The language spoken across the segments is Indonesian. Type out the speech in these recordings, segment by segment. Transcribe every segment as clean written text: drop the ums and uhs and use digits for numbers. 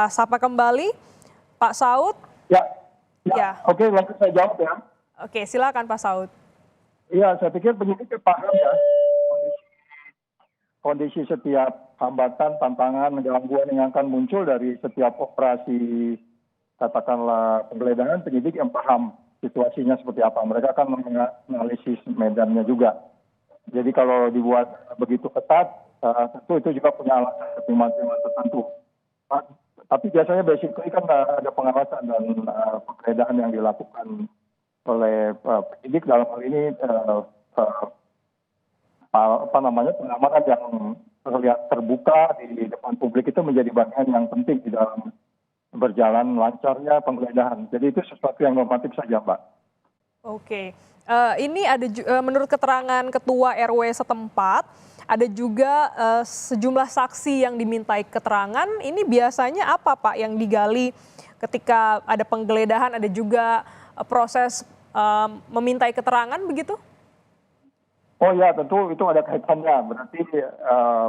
Sapa kembali, Pak Saud. Ya, ya, Ya, oke, langsung saya jawab ya. oke, silakan Pak Saud. Iya, saya pikir penyidik paham ya kondisi setiap hambatan, tantangan, gangguan yang akan muncul dari setiap operasi, katakanlah penggeledahan. Penyidik yang paham situasinya seperti apa. Mereka akan menganalisis medannya juga. Jadi kalau dibuat begitu ketat, tentu itu juga punya alasan pertimbangan tertentu. Tapi biasanya basically kan ada pengawasan dan penggeledahan yang dilakukan oleh penyidik dalam hal ini pengamanan yang terlihat terbuka di depan publik itu menjadi bagian yang penting di dalam berjalan lancarnya penggeledahan. Jadi itu sesuatu yang normatif saja, Mbak. Oke, ini ada menurut keterangan Ketua RW setempat, ada juga sejumlah saksi yang dimintai keterangan. Ini biasanya apa Pak yang digali ketika ada penggeledahan, ada juga proses memintai keterangan begitu? Oh ya, tentu itu ada kaitannya. Berarti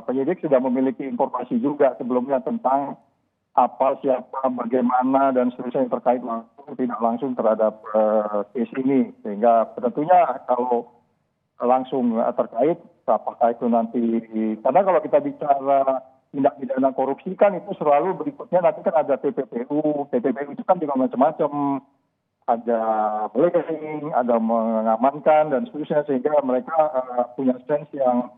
penyidik sudah memiliki informasi juga sebelumnya tentang apa, siapa, bagaimana, dan seterusnya yang terkait langsung tidak langsung terhadap case ini. Sehingga tentunya kalau langsung terkait, apakah itu nanti, karena kalau kita bicara tindak pidana korupsi kan itu selalu berikutnya nanti kan ada TPPU. TPPU itu kan juga macam-macam. Ada blading, ada mengamankan dan seterusnya, sehingga mereka punya sense yang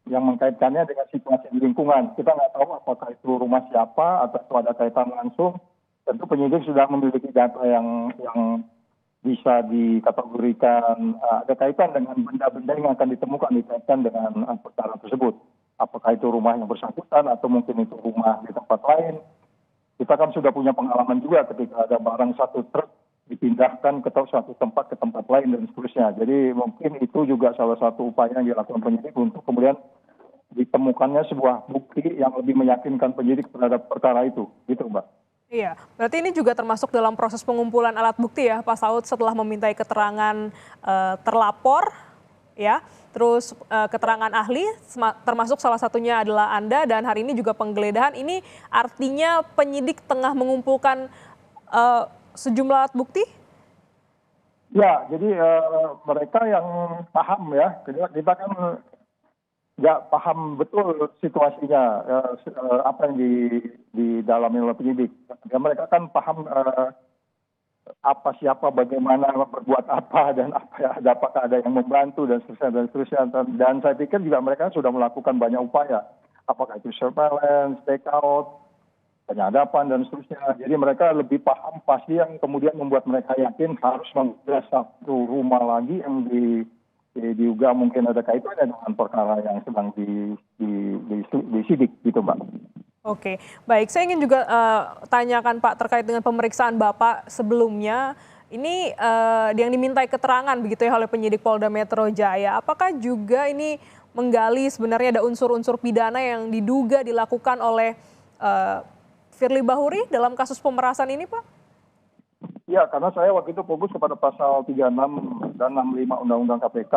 mengkaitkannya dengan situasi di lingkungan. Kita nggak tahu apakah itu rumah siapa atau itu ada kaitan langsung. Tentu penyidik sudah memiliki data yang bisa dikategorikan ada kaitan dengan benda-benda yang akan ditemukan dikaitkan dengan perkara tersebut. Apakah itu rumah yang bersangkutan atau mungkin itu rumah di tempat lain. Kita kan sudah punya pengalaman juga ketika ada barang satu truk dipindahkan ke suatu tempat ke tempat lain dan seterusnya. Jadi mungkin itu juga salah satu upaya yang dilakukan penyidik untuk kemudian ditemukannya sebuah bukti yang lebih meyakinkan penyidik terhadap perkara itu. Gitu, Mbak. Iya, berarti ini juga termasuk dalam proses pengumpulan alat bukti ya Pak Saud setelah memintai keterangan terlapor, ya, terus keterangan ahli, termasuk salah satunya adalah Anda, dan hari ini juga penggeledahan. Ini artinya penyidik tengah mengumpulkan sejumlah alat bukti? Ya, jadi mereka yang paham ya, kita kan nggak paham betul situasinya, apa yang didalami oleh penyidik. Ya, mereka kan paham apa, siapa, bagaimana, berbuat apa, dan apakah ada yang membantu, dan seterusnya, dan seterusnya. Dan saya pikir juga mereka sudah melakukan banyak upaya. Apakah itu surveillance, take out, penyadapan, dan seterusnya. Jadi mereka lebih paham pasti yang kemudian membuat mereka yakin harus menggeledah satu rumah lagi yang diduga mungkin ada kaitannya dengan perkara yang sedang disidik gitu, Mbak. Oke, baik. Saya ingin juga tanyakan Pak terkait dengan pemeriksaan Bapak sebelumnya. Ini yang dimintai keterangan begitu ya oleh penyidik Polda Metro Jaya. Apakah juga ini menggali sebenarnya ada unsur-unsur pidana yang diduga dilakukan oleh Firly Bahuri dalam kasus pemerasan ini, Pak? Ya, karena saya waktu itu fokus kepada pasal 36 dan 65 Undang-Undang KPK,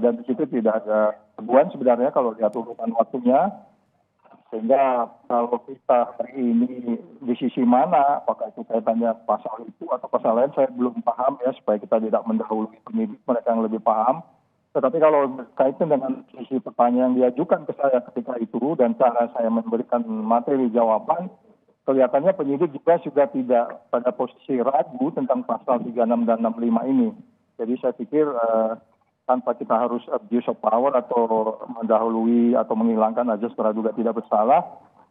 dan di situ tidak ada teguhan sebenarnya kalau lihat urutan waktunya. Sehingga kalau kita hari ini di sisi mana, apakah itu kaitannya pasal itu atau pasal lain, saya belum paham ya, supaya kita tidak mendahului penyidik, mereka yang lebih paham. Tetapi kalau berkaitan dengan sisi pertanyaan yang diajukan ke saya ketika itu dan cara saya memberikan materi jawaban, kelihatannya penyidik juga sudah tidak pada posisi ragu tentang pasal 36 dan 65 ini. Jadi saya pikir tanpa kita harus abuse of power atau mendahului atau menghilangkan azas praduga tidak bersalah.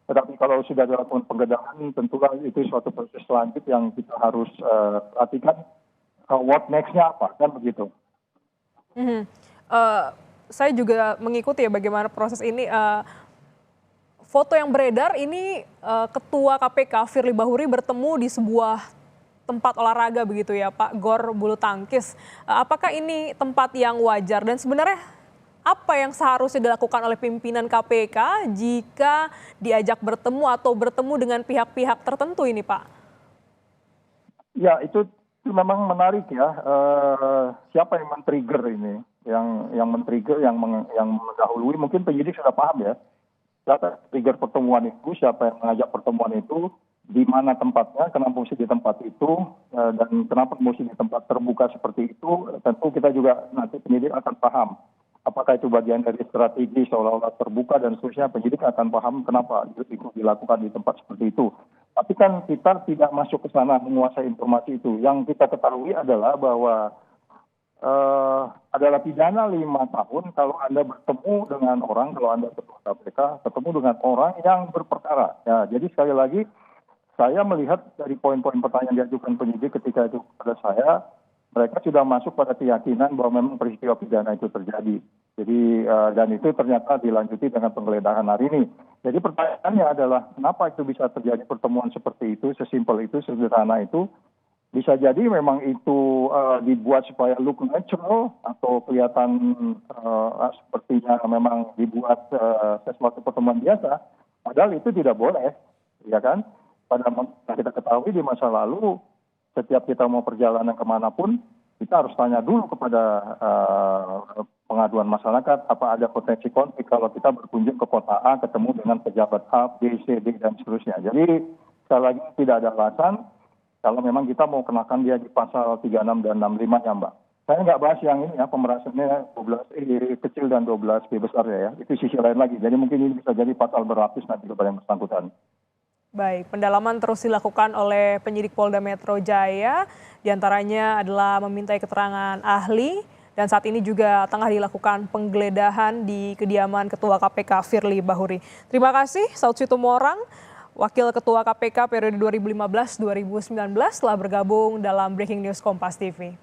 Tetapi kalau sudah dilakukan penggeledahan, tentulah itu suatu proses selanjut yang kita harus perhatikan what next-nya apa, kan begitu. Saya juga mengikuti ya bagaimana proses ini. Foto yang beredar ini Ketua KPK Firly Bahuri bertemu di sebuah tempat olahraga begitu ya Pak, GOR Bulu Tangkis. Apakah ini tempat yang wajar dan sebenarnya apa yang seharusnya dilakukan oleh pimpinan KPK jika diajak bertemu atau bertemu dengan pihak-pihak tertentu ini, Pak? Ya, itu memang menarik ya. Siapa yang men-trigger ini? Yang men-trigger, yang mendahului, mungkin penyidik sudah paham ya. data trigger pertemuan itu, siapa yang mengajak pertemuan itu, di mana tempatnya, kenapa mesti di tempat itu, dan kenapa mesti di tempat terbuka seperti itu, tentu kita juga nanti penyidik akan paham. Apakah itu bagian dari strategi seolah-olah terbuka dan seterusnya, penyidik akan paham kenapa itu dilakukan di tempat seperti itu. Tapi kan kita tidak masuk ke sana menguasai informasi itu. Yang kita ketahui adalah bahwa adalah pidana 5 tahun kalau Anda bertemu dengan orang, kalau Anda ketua KPK, ketemu dengan orang yang berperkara. Ya, jadi sekali lagi, saya melihat dari poin-poin pertanyaan diajukan penyidik ketika itu kepada saya, mereka sudah masuk pada keyakinan bahwa memang peristiwa pidana itu terjadi. Jadi dan itu ternyata dilanjuti dengan penggeledahan hari ini. Jadi pertanyaannya adalah kenapa itu bisa terjadi pertemuan seperti itu, sesimpel itu, sederhana itu. Bisa jadi memang itu dibuat supaya look natural atau kelihatan sepertinya memang dibuat sesuatu pertemuan biasa. Padahal itu tidak boleh, ya kan? Padahal kita ketahui di masa lalu setiap kita mau perjalanan kemanapun kita harus tanya dulu kepada pengaduan masyarakat apa ada potensi konflik kalau kita berkunjung ke kota A ketemu dengan pejabat A, B, C, D dan seterusnya. Jadi sekali lagi tidak ada alasan kalau memang kita mau kenakan dia di pasal 36 dan 65-nya, Mbak. Saya nggak bahas yang ini ya, pemerasannya 12 kecil dan 12 B besar ya. Itu sisi lain lagi. Jadi mungkin ini bisa jadi pasal berlapis nanti kepada yang bersangkutan. Baik, pendalaman terus dilakukan oleh penyidik Polda Metro Jaya. Di antaranya adalah memintai keterangan ahli. Dan saat ini juga tengah dilakukan penggeledahan di kediaman Ketua KPK Firly Bahuri. Terima kasih, Saud Situmorang. Wakil Ketua KPK periode 2015-2019 telah bergabung dalam Breaking News Kompas TV.